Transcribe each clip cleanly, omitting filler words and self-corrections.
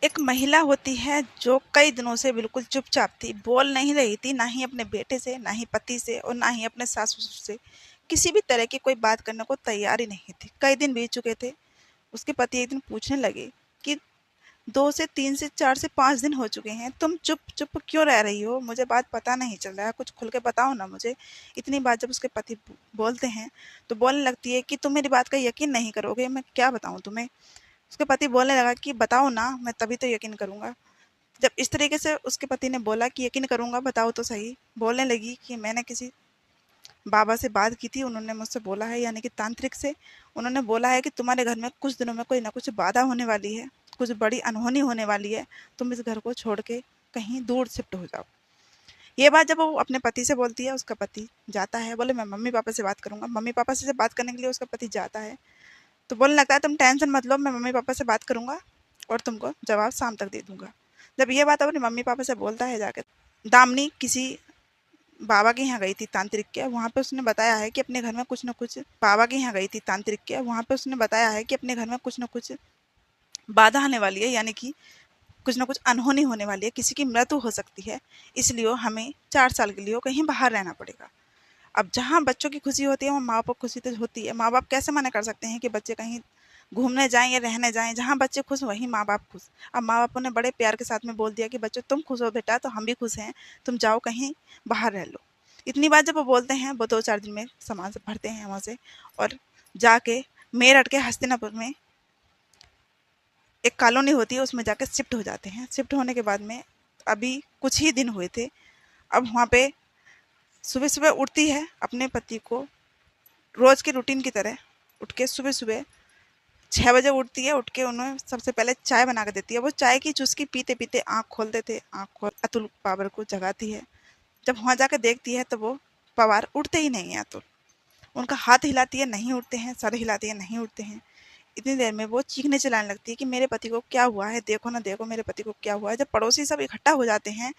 एक महिला होती है जो कई दिनों से बिल्कुल चुपचाप थी, बोल नहीं रही थी, ना ही अपने बेटे से, ना ही पति से और ना ही अपने सास-ससुर से। किसी भी तरह की कोई बात करने को तैयार ही नहीं थी। कई दिन बीत चुके थे। उसके पति एक दिन पूछने लगे कि 2 से 3 से 4 से 5 दिन हो चुके हैं, तुम चुप-चुप क्यों रह रही हो? मुझे बात पता नहीं चल रहा है, कुछ खुल के बताओ ना मुझे। इतनी बात जब उसके पति बोलते हैं, तो बोलने लगती है कि तुम मेरी बात का यकीन नहीं करोगे, मैं क्या बताऊँ तुम्हें? उसके पति बोलने लगा कि बताओ ना, मैं तभी तो यकीन करूँगा। जब इस तरीके से उसके पति ने बोला कि यकीन करूँगा, बताओ तो सही। बोलने लगी कि मैंने किसी बाबा से बात की थी, उन्होंने मुझसे बोला है, यानी कि तांत्रिक से, उन्होंने बोला है कि तुम्हारे घर में कुछ दिनों में कोई ना कुछ बाधा होने वाली है, कुछ बड़ी अनहोनी होने वाली है, तुम इस घर को छोड़ के कहीं दूर शिफ्ट हो जाओ। ये बात जब वो अपने पति से बोलती है, उसका पति जाता है, बोले मैं मम्मी-पापा से बात करूँगा। मम्मी-पापा से जब बात करने के लिए उसका पति जाता है, तो बोलने लगता है तुम टेंशन मत लो, मैं मम्मी-पापा से बात करूँगा और तुमको जवाब शाम तक दे दूँगा। जब ये बात अपने मम्मी-पापा से बोलता है जाके, दामिनी किसी बाबा के यहाँ गई थी तांत्रिक के, वहाँ पे उसने बताया है कि अपने घर में कुछ न कुछ बाबा के यहाँ गई थी तांत्रिक के, वहाँ पे उसने बताया है कि अपने घर में कुछ न कुछ बाधा आने वाली है, यानी कि कुछ न कुछ अनहोनी होने वाली है, किसी की मृत्यु हो सकती है, इसलिए हमें 4 साल के लिए कहीं बाहर रहना पड़ेगा। अब जहाँ बच्चों की खुशी होती है, वहाँ माँ-बाप को खुशी तो होती है। माँ-बाप कैसे मना कर सकते हैं कि बच्चे कहीं घूमने जाएँ या रहने जाएँ, जहाँ बच्चे खुश वहीं माँ-बाप खुश। अब माँ-बापों ने बड़े प्यार के साथ में बोल दिया कि बच्चों तुम खुश हो बेटा तो हम भी खुश हैं, तुम जाओ कहीं बाहर रह लो। इतनी बात जब वो बोलते हैं, वो 2-4 दिन में सामान सब भरते हैं वहाँ से और जाके मेरठ के हस्तिनापुर में एक कॉलोनी होती है, उसमें जाके शिफ्ट हो जाते हैं। शिफ्ट होने के बाद में अभी कुछ ही दिन हुए थे। अब वहाँ पे सुबह-सुबह उठती है, अपने पति को रोज़ की रूटीन की तरह उठ के सुबह-सुबह 6 बजे उठती है, उठ के उन्हें सबसे पहले चाय बना के देती है। वो चाय की चुस्की पीते-पीते आँख खोलते थे, आँख खोल अतुल पावर को जगाती है। जब वहाँ जाके देखती है तो वो पवार उठते ही नहीं हैं अतुल। उनका हाथ हिलाती है, नहीं उठते हैं, सर हिलाती है, नहीं उठते हैं। इतनी देर में वो चीखने चिल्लाने लगती है कि मेरे पति को क्या हुआ है? देखो ना देखो मेरे पति को क्या हुआ है? जब पड़ोसी सब इकट्ठा हो जाते हैं,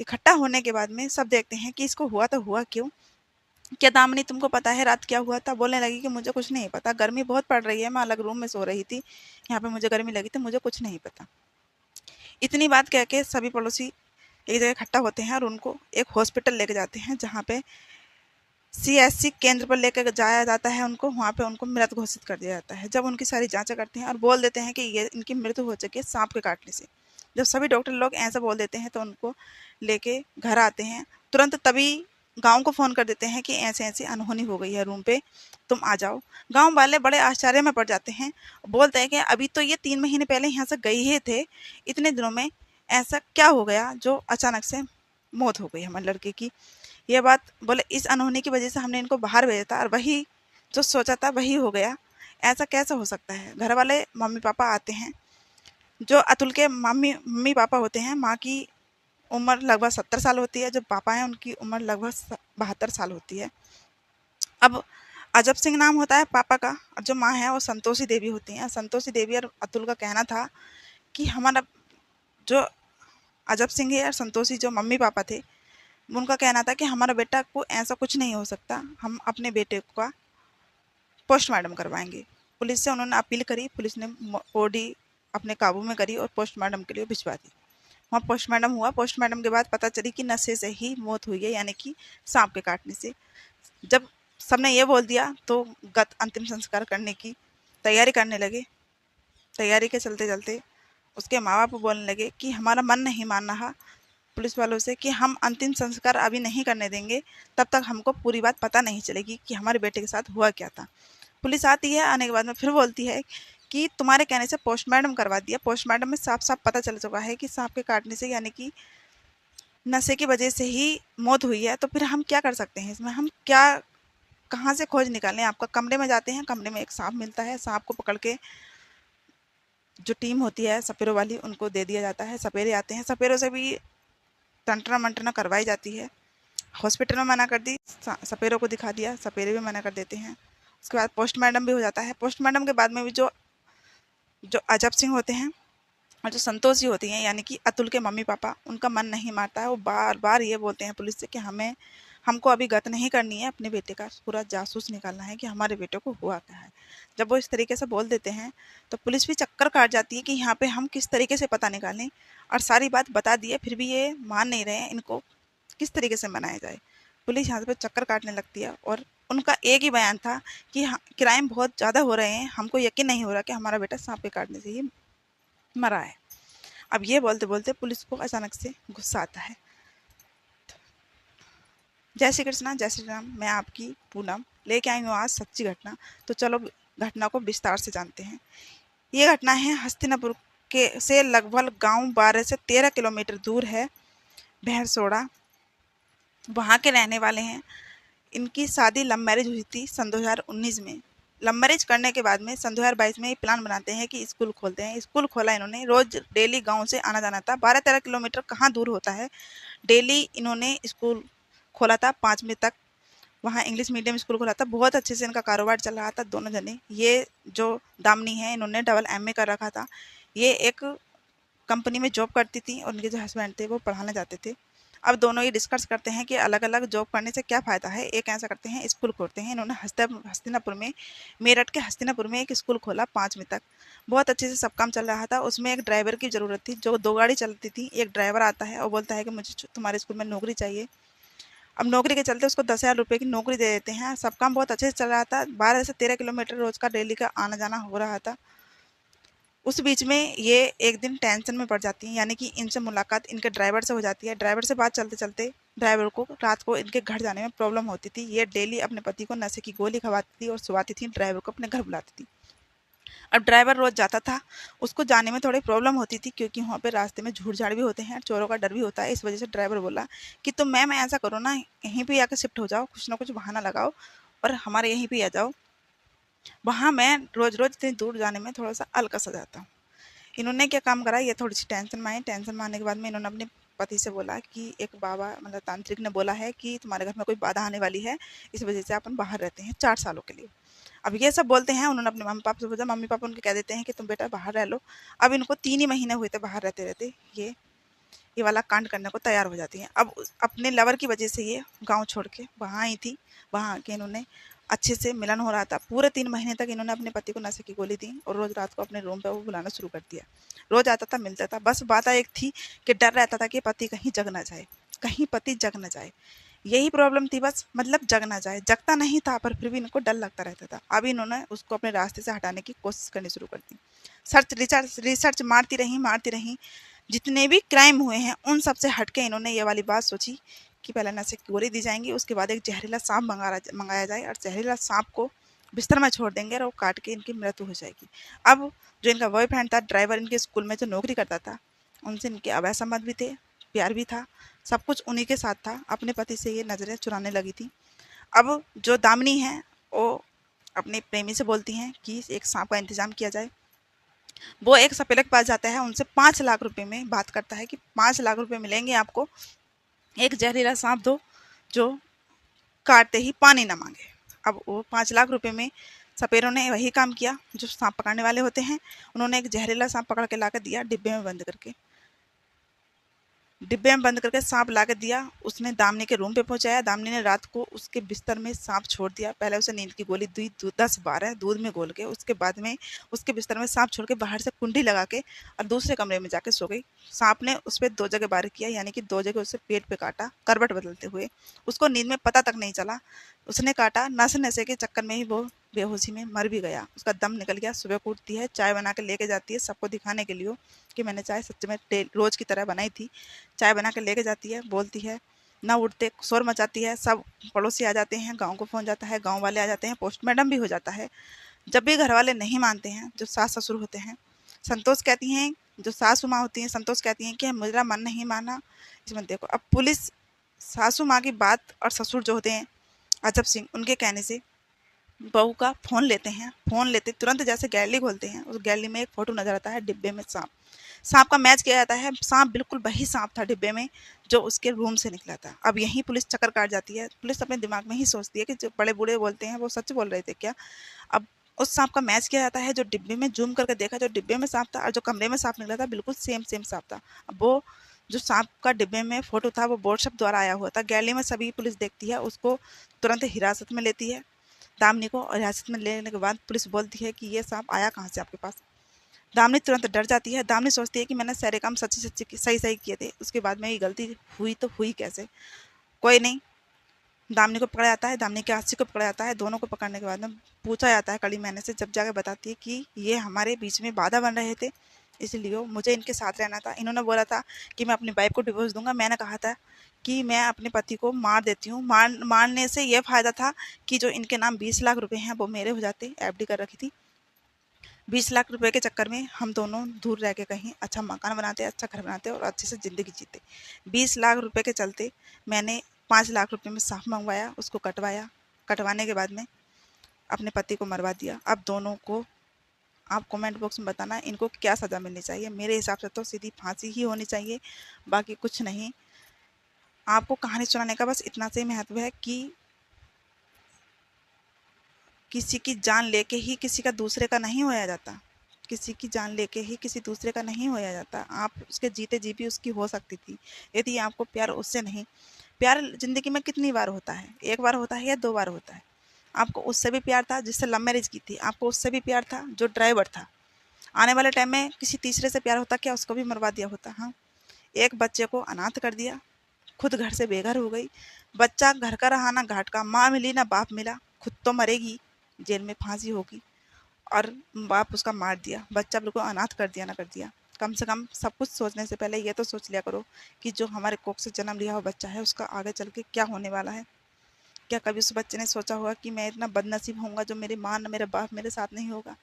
इकट्ठा होने के बाद में सब देखते हैं कि इसको हुआ तो हुआ क्यों? क्या दामिनी तुमको पता है रात क्या हुआ था? बोलने लगी कि मुझे कुछ नहीं पता, गर्मी बहुत पड़ रही है, मैं अलग रूम में सो रही थी, यहाँ पे मुझे गर्मी लगी थी, मुझे कुछ नहीं पता। इतनी बात कह के सभी पड़ोसी एक जगह इकट्ठा होते हैं और उनको एक हॉस्पिटल लेके जाते हैं, जहाँ पे सीएससी केंद्र पर लेकर जाया जाता है उनको, वहाँ पे उनको मृत घोषित कर दिया जाता है। जब उनकी सारी जाँचें करते हैं और बोल देते हैं कि ये इनकी मृत्यु हो चुकी है साँप के काटने से। जब सभी डॉक्टर लोग ऐसा बोल देते हैं तो उनको लेके घर आते हैं। तुरंत तभी गाँव को फ़ोन कर देते हैं कि ऐसे-ऐसे अनहोनी हो गई है रूम पे, तुम आ जाओ। गाँव वाले बड़े आश्चर्य में पड़ जाते हैं, बोलते हैं कि अभी तो ये 3 महीने पहले यहाँ से गए ही थे, इतने दिनों में ऐसा क्या हो गया जो अचानक से मौत हो गई हमारे लड़के की। ये बात बोले इस अनहोनी की वजह से हमने इनको बाहर भेजा था और वही जो सोचा था वही हो गया। ऐसा कैसे हो सकता है? घर वाले मम्मी-पापा आते हैं, जो अतुल के मम्मी-पापा होते हैं, माँ की उम्र लगभग 70 साल होती है, जो पापा हैं उनकी उम्र लगभग 72 साल होती है। अब अजब सिंह नाम होता है पापा का और जो माँ है वो संतोषी देवी होती हैं। संतोषी देवी और अतुल का कहना था कि हमारा जो अजब सिंह है और संतोषी जो मम्मी-पापा थे, उनका कहना था कि हमारा बेटा को ऐसा कुछ नहीं हो सकता, हम अपने बेटे का पोस्टमार्टम करवाएँगे। पुलिस से उन्होंने अपील करी, पुलिस ने बॉडी अपने काबू में करी और पोस्टमार्टम के लिए भिजवा दी। वहाँ पोस्टमार्टम हुआ, पोस्टमार्टम के बाद पता चली कि नशे से ही मौत हुई है, यानी कि साँप के काटने से। जब सबने ये बोल दिया तो अंतिम संस्कार करने की तैयारी करने लगे। तैयारी के चलते-चलते उसके माँ-बाप बोलने लगे कि हमारा मन नहीं मान रहा पुलिस वालों से कि हम अंतिम संस्कार अभी नहीं करने देंगे, तब तक हमको पूरी बात पता नहीं चलेगी कि हमारे बेटे के साथ हुआ क्या था। पुलिस आती है, आने के बाद में फिर बोलती है कि तुम्हारे कहने से पोस्टमार्टम करवा दिया। पोस्टमार्टम में साफ-साफ पता चल चुका है कि साँप के काटने से यानी कि नशे की वजह से ही मौत हुई है, तो फिर हम क्या कर सकते हैं इसमें? हम क्या कहाँ से खोज निकालें? आपका कमरे में जाते हैं, कमरे में एक साँप मिलता है, साँप को पकड़ के जो टीम होती है सपेरों वाली उनको दे दिया जाता है। सपेरे आते हैं, सपेरों से भी तंत्रा-मंत्रणा करवाई जाती है। हॉस्पिटल में मना कर दी, सपेरों को दिखा दिया, सपेरे भी मना कर देते हैं। उसके बाद पोस्टमार्टम भी हो जाता है। पोस्टमार्टम के बाद में भी जो जो अजब सिंह होते हैं और जो संतोषी होती हैं यानी कि अतुल के मम्मी-पापा, उनका मन नहीं मानता है। वो बार-बार ये बोलते हैं पुलिस से कि हमें हमको अभी गत नहीं करनी है, अपने बेटे का पूरा जासूस निकालना है कि हमारे बेटे को हुआ क्या है। जब वो इस तरीके से बोल देते हैं तो पुलिस भी चक्कर काट जाती है कि यहाँ पे हम किस तरीके से पता निकालें, और सारी बात बता दिए फिर भी ये मान नहीं रहे हैं, इनको किस तरीके से मनाया जाए। पुलिस यहाँ पे चक्कर काटने लगती है और उनका एक ही बयान था कि हाँ, क्राइम बहुत ज़्यादा हो रहे हैं, हमको यकीन नहीं हो रहा कि हमारा बेटा सांप के काटने से ही मरा है। अब ये बोलते बोलते पुलिस को अचानक से गुस्सा आता है। जय श्री कृष्णा, जय श्री राम। मैं आपकी पूनम लेके आई हूँ आज सच्ची घटना। तो चलो घटना को विस्तार से जानते हैं। ये घटना है हस्तिनापुर के से लगभग गांव 12 से 13 किलोमीटर दूर है, भैंसोड़ा। वहाँ के रहने वाले हैं। इनकी शादी लव मैरिज हुई थी सन 2019 में। लव मैरिज करने के बाद में सन 2022 में ये प्लान बनाते हैं कि स्कूल खोलते हैं। स्कूल खोला इन्होंने, रोज डेली गांव से आना जाना था। 12-13 किलोमीटर कहाँ दूर होता है। डेली इन्होंने स्कूल खोला था 5वीं तक, वहाँ इंग्लिश मीडियम स्कूल खोला था। बहुत अच्छे से इनका कारोबार चल रहा था दोनों जने। ये जो दामिनी है इन्होंने डबल MA कर रखा था। ये एक कंपनी में जॉब करती थी और उनके जो हस्बैंड थे वो पढ़ाने जाते थे। अब दोनों ही डिस्कस करते हैं कि अलग अलग जॉब करने से क्या फ़ायदा है। एक ऐसा करते हैं, स्कूल खोलते हैं। इन्होंने हस्तिनापुर में, मेरठ के हस्तिनापुर में एक स्कूल खोला 5वीं तक। बहुत अच्छे से सब काम चल रहा था। उसमें एक ड्राइवर की ज़रूरत थी, जो 2 गाड़ी चलती थी। एक ड्राइवर आता है और बोलता है कि मुझे तुम्हारे स्कूल में नौकरी चाहिए। अब नौकरी के चलते उसको 10,000 रुपये की नौकरी दे देते हैं। सब काम बहुत अच्छे से चल रहा था। 12 से 13 किलोमीटर रोज का डेली का आना जाना हो रहा था। उस बीच में ये एक दिन टेंशन में पड़ जाती हैं, यानी कि इनसे मुलाकात इनके ड्राइवर से हो जाती है। ड्राइवर से बात चलते चलते ड्राइवर को रात को इनके घर जाने में प्रॉब्लम होती थी। ये डेली अपने पति को नशे की गोली खवाती थी और सुलाती थी, ड्राइवर को अपने घर बुलाती थी। अब ड्राइवर रोज जाता था, उसको जाने में थोड़ी प्रॉब्लम होती थी क्योंकि वहाँ पे रास्ते में झूठ झाड़ भी होते हैं, चोरों का डर भी होता है। इस वजह से ड्राइवर बोला कि तुम मैम ऐसा करो ना, यहीं पे आकर शिफ्ट हो जाओ, कुछ ना कुछ बहाना लगाओ और हमारे यहीं पे आ जाओ। वहाँ मैं रोज रोज इतनी दूर जाने में थोड़ा सा अलकस आ जाता हूँ। इन्होंने क्या काम करा, ये थोड़ी सी टेंशन में आई। टेंशन में आने के बाद में इन्होंने अपने पति से बोला कि एक बाबा मतलब तांत्रिक ने बोला है कि तुम्हारे घर में कोई बाधा आने वाली है, इस वजह से अपन बाहर रहते हैं 4 सालों के लिए। अब ये सब बोलते हैं। उन्होंने अपने मम्मी पापा से बोला, मम्मी पापा उनके कह देते हैं कि तुम बेटा बाहर रह लो। अब इनको 3 ही महीने हुए थे बाहर रहते रहते, ये वाला कांड करने को तैयार हो जाती हैं। अब अपने लवर की वजह से ये गांव छोड़ के वहाँ आई थी। वहाँ आके इन्होंने अच्छे से मिलन हो रहा था। पूरे 3 महीने तक इन्होंने अपने पति को नशे की गोली दी और रोज रात को अपने रूम पे वो बुलाना शुरू कर दिया। रोज आता था, मिलता था। बस बात एक थी कि डर रहता था कि पति कहीं जग ना जाए, कहीं पति जग ना जाए। यही प्रॉब्लम थी बस, मतलब जग ना जाए। जगता नहीं था पर फिर भी इनको डर लगता रहता था। अब इन्होंने उसको अपने रास्ते से हटाने की कोशिश करनी शुरू कर दी। रिसर्च मारती रही। जितने भी क्राइम हुए हैं उन सब से हटके इन्होंने ये वाली बात सोची कि पहले नशे की गोली दी जाएंगी, उसके बाद एक जहरीला सांप मंगाया जाए और जहरीला सांप को बिस्तर में छोड़ देंगे और वो काट के इनकी मृत्यु हो जाएगी। अब जो इनका बॉयफ्रेंड था, ड्राइवर, इनके स्कूल में जो नौकरी करता था, उनसे इनके अवैध संबंध भी थे, प्यार भी था, सब कुछ उन्हीं के साथ था। अपने पति से ये नज़रें चुराने लगी थी। अब जो दामिनी है वो अपने प्रेमी से बोलती हैं कि एक सांप का इंतजाम किया जाए। वो एक सपेरे के पास जाता है, उनसे 5 लाख रुपए में बात करता है कि 5 लाख रुपए मिलेंगे आपको, एक जहरीला सांप दो जो काटते ही पानी ना मांगे। अब वो 5 लाख रुपए में सपेरों ने वही काम किया जो सांप पकड़ने वाले होते हैं। उन्होंने एक जहरीला सांप पकड़ के ला कर दिया, डिब्बे में बंद करके सांप ला के दिया। उसने दामिनी के रूम पे पहुंचाया। दामिनी ने रात को उसके बिस्तर में सांप छोड़ दिया। पहले उसे नींद की गोली दी 10-12 दूध में घोल के, उसके बाद में उसके बिस्तर में सांप छोड़ के बाहर से कुंडी लगा के और दूसरे कमरे में जाके सो गई। सांप ने उस पर 2 जगह वार किया, यानी कि 2 जगह उसे पेट पे काटा, करवट बदलते हुए। उसको नींद में पता तक नहीं चला उसने काटा। नशे नशे के चक्कर में ही वो बेहोशी में मर भी गया, उसका दम निकल गया। सुबह को उठती है, चाय बना के लेके जाती है सबको दिखाने के लिए कि मैंने चाय सच में रोज की तरह बनाई थी। चाय बना के लेके जाती है, बोलती है, ना उठते शोर मचाती है। सब पड़ोसी आ जाते हैं, गांव को फोन जाता है, गांव वाले आ जाते हैं, पोस्टमार्टम भी हो जाता है। जब भी घर वाले नहीं मानते हैं, जो सास ससुर होते हैं, संतोष कहती हैं, जो सासू माँ होती हैं, संतोष कहती हैं कि मेरा मन नहीं माना। इसमें देखो, अब पुलिस सासू माँ की बात और ससुर जो होते हैं अजब सिंह, उनके कहने से बहू का फ़ोन लेते हैं। फ़ोन लेते तुरंत जैसे गैलरी खोलते हैं, उस गैलरी में एक फ़ोटो नज़र आता है, डिब्बे में सांप। सांप का मैच किया जाता है। सांप बिल्कुल वही सांप था डिब्बे में जो उसके रूम से निकला था। अब यहीं पुलिस चक्कर काट जाती है। पुलिस अपने दिमाग में ही सोचती है कि जो बड़े बूढ़े बोलते हैं वो सच बोल रहे थे क्या। अब उस सांप का मैच किया जाता है। जो डिब्बे में जूम करके देखा, जो डिब्बे में सांप था और जो कमरे में सांप निकला था, बिल्कुल सेम सेम सांप था। अब वो जो सांप का डिब्बे में फ़ोटो था वो व्हाट्सएप द्वारा आया हुआ था। गैलरी में सभी पुलिस देखती है, उसको तुरंत हिरासत में लेती है दामिनी को, और हिरासत में लेने के बाद पुलिस बोलती है कि ये सांप आया कहाँ से आपके पास। दामिनी तुरंत डर जाती है। दामिनी सोचती है कि मैंने सारे काम सच्ची सही सही किए थे, उसके बाद में ये गलती हुई तो हुई कैसे। कोई नहीं, दामिनी को पकड़ा जाता है, दामिनी के आशी को पकड़ा जाता है। दोनों को पकड़ने के बाद में पूछा जाता है कड़ी मैंने से, जब जाके बताती है कि ये हमारे बीच में बाधा बन रहे थे, इसलिए मुझे इनके साथ रहना था। इन्होंने बोला था कि मैं अपनी वाइफ को डिवोर्स दूंगा। मैंने कहा था कि मैं अपने पति को मार देती हूँ। मारने से ये फ़ायदा था कि जो इनके नाम 20 लाख रुपए हैं वो मेरे हो जाते। एफडी कर रखी थी। 20 लाख रुपए के चक्कर में हम दोनों दूर रह के कहीं अच्छा मकान बनाते, अच्छा घर बनाते और अच्छे से ज़िंदगी जीते। 20 लाख रुपए के चलते मैंने 5 लाख रुपए में सांप मंगवाया, उसको कटवाया। कटवाने के बाद में अपने पति को मरवा दिया। अब दोनों को आप कमेंट बॉक्स में बताना इनको क्या सज़ा मिलनी चाहिए। मेरे हिसाब से तो सीधी फांसी ही होनी चाहिए, बाकी कुछ नहीं। आपको कहानी सुनाने का बस इतना से महत्व है कि किसी की जान लेके ही किसी का दूसरे का नहीं होया जाता। किसी की जान लेके ही किसी दूसरे का नहीं होया जाता। आप उसके जीते जी भी उसकी हो सकती थी, यदि आपको प्यार उससे नहीं। प्यार ज़िंदगी में कितनी बार होता है? एक बार होता है या 2 बार होता है? आपको उससे भी प्यार था जिससे लव मैरिज की थी, आपको उससे भी प्यार था जो ड्राइवर था। आने वाले टाइम में किसी तीसरे से प्यार होता, क्या उसको भी मरवा दिया होता? हाँ, एक बच्चे को अनाथ कर दिया, खुद घर से बेघर हो गई। बच्चा घर का रहा ना घाट का, माँ मिली ना बाप मिला, खुद तो मरेगी, जेल में फांसी होगी, और बाप उसका मार दिया। बच्चा बिल्कुल अनाथ कर दिया ना कर दिया। कम से कम सब कुछ सोचने से पहले ये तो सोच लिया करो कि जो हमारे कोख से जन्म लिया हुआ बच्चा है उसका आगे चल के क्या होने वाला है। क्या कभी उस बच्चे ने सोचा होगा कि मैं इतना बदनसीब होऊंगा जो मेरी माँ ना मेरा बाप मेरे साथ नहीं होगा।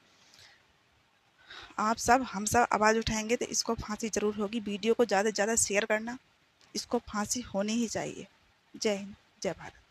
आप सब हम सब आवाज़ उठाएंगे तो इसको फांसी ज़रूर होगी। वीडियो को ज़्यादा से ज़्यादा शेयर करना, इसको फांसी होनी ही चाहिए। जय हिंद, जय भारत।